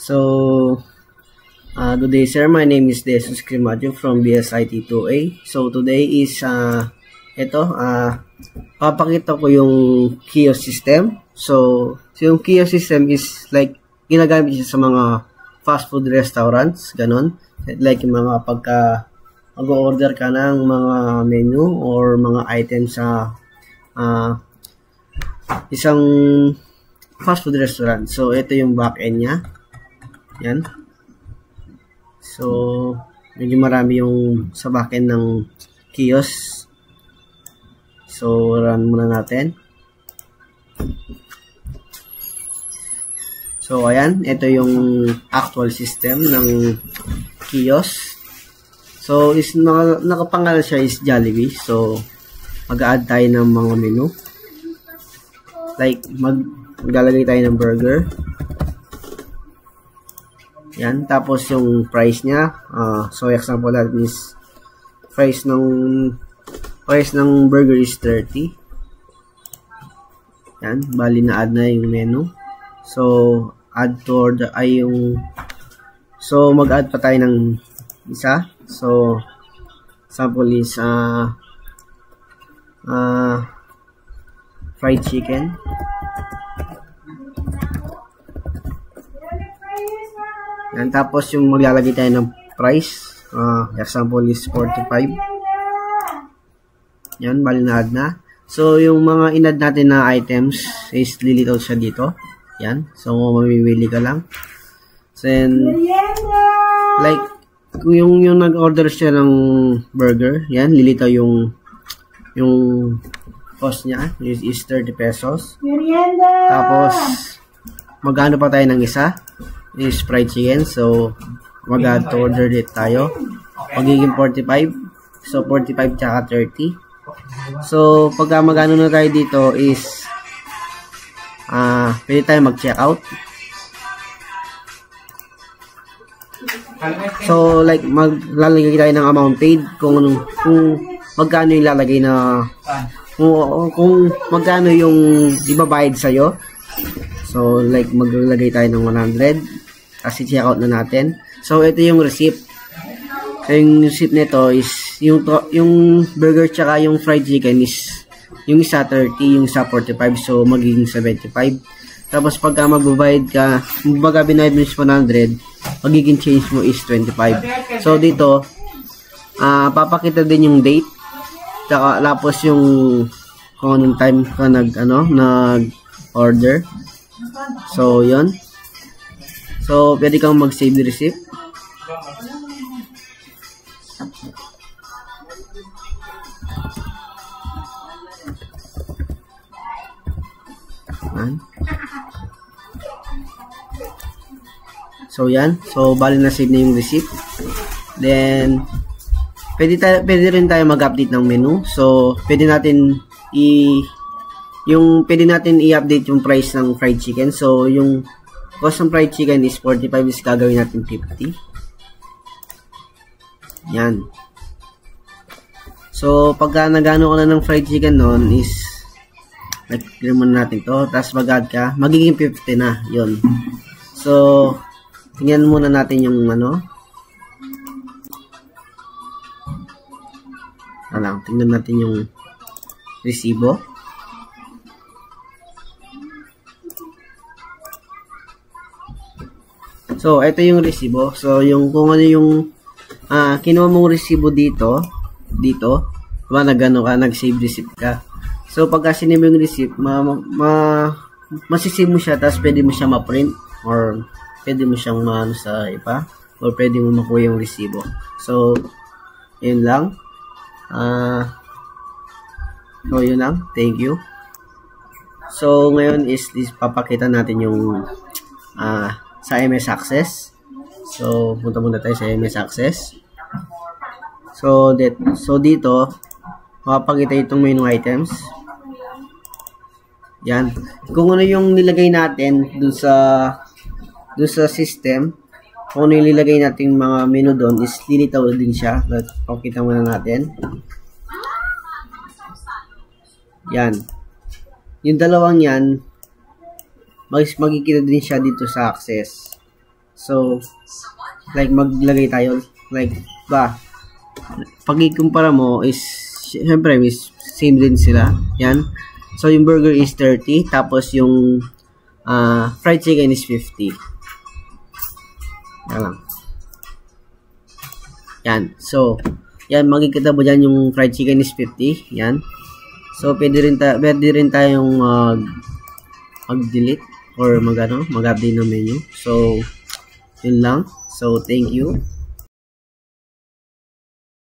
So, good day sir, my name is Jesus Crimadio from BSIT2A. So, today is, papakita ko yung kiosk system. So yung kiosk system is like, ginagamit siya sa mga fast food restaurants, ganon. Like yung mga pagka mag-order ka ng mga menu or mga items sa isang fast food restaurant. So, ito yung back end niya. Yan. So, medyo marami yung sa backend ng kiosk. So, run muna natin. So, ayan. Ito yung actual system ng kiosk. So, nakapangalan siya is Jollibee. So, mag-add tayo ng mga menu. Like, maglalagay tayo ng burger. Yan, tapos yung price niya, so example natin is price ng burger is 30. Yan, bali na add na yung menu. So add to order ay yung, so mag-add pa tayo ng isa. So sample is fried chicken. Yan, tapos yung maglalagay tayo ng price, example is 45. Yan, bali na add na. So, yung mga in-add natin na items is lilitaw siya dito. Yan, so mamimili ka lang. Then, like, kung yung nag-order siya ng burger, yan, lilitaw yung cost niya is 30 pesos. Tapos, magkano pa tayo ng isa? Is fried chicken. So, mag-add to order dito tayo. Magiging 45. So, 45 tsaka 30. So, pagka magano na tayo dito is pwede tayo mag-check out. So, like, maglalagay tayo ng amount paid kung magkano yung lalagay na kung magkano yung ibabayad sa'yo. So, like, maglalagay tayo ng 100 kasi check out na natin. So, ito yung receipt. So, yung receipt nito is yung burger tsaka yung fried chicken is yung isa 30, yung isa 45. So, magiging 75. Tapos, pagka magbabayad ka, baga binayad mo is 100, magiging change mo is 25. So, dito, papakita din yung date. Tapos, yung kung anong time ka nag-order. So, yun. So, pwede kang mag-save the receipt. So, yan. So, bali na save na yung receipt. Then, pwede rin tayo mag-update ng menu. So, pwede natin i-update yung price ng fried chicken. So, yung cost ng fried chicken is 45, is gagawin natin 50. Yan. So, pagka nagano ko na ng fried chicken noon is nag-clear muna natin to. Tapos mag-add ka. Magiging 50 na. Yun. So, tingnan muna natin yung tingnan natin yung resibo. So, ito yung resibo. So, yung kung ano yung kinuha mong resibo dito, diba, nag-save receipt ka. So, pagka sinave yung receipt, masisave mo siya, tapos pwede mo siya ma-print, or pwede mo siyang maano sa iba, or pwede mo makuha yung resibo. So, yun lang. So, yun lang. Thank you. So, ngayon is papakita natin yung sa MS Access. So, punta muna tayo sa MS Access. So, dito, mapapakita itong menu items. Yan. Kung ano yung nilagay natin dun sa system, kung ano yung nilagay natin mga menu doon, is lilitaw din siya. Pakita muna natin. Yan. Yung dalawang yan, magkikita din siya dito sa access. So, like maglagay tayo, like, pag ikumpara mo is, syempre, same din sila. Yan. So, yung burger is 30, tapos yung fried chicken is 50. Yan lang. Yan. So, yan, makikita mo dyan yung fried chicken is 50. Yan. So, pwede rin tayong mag-delete or mag-update ng menu. So, yun lang. So, thank you.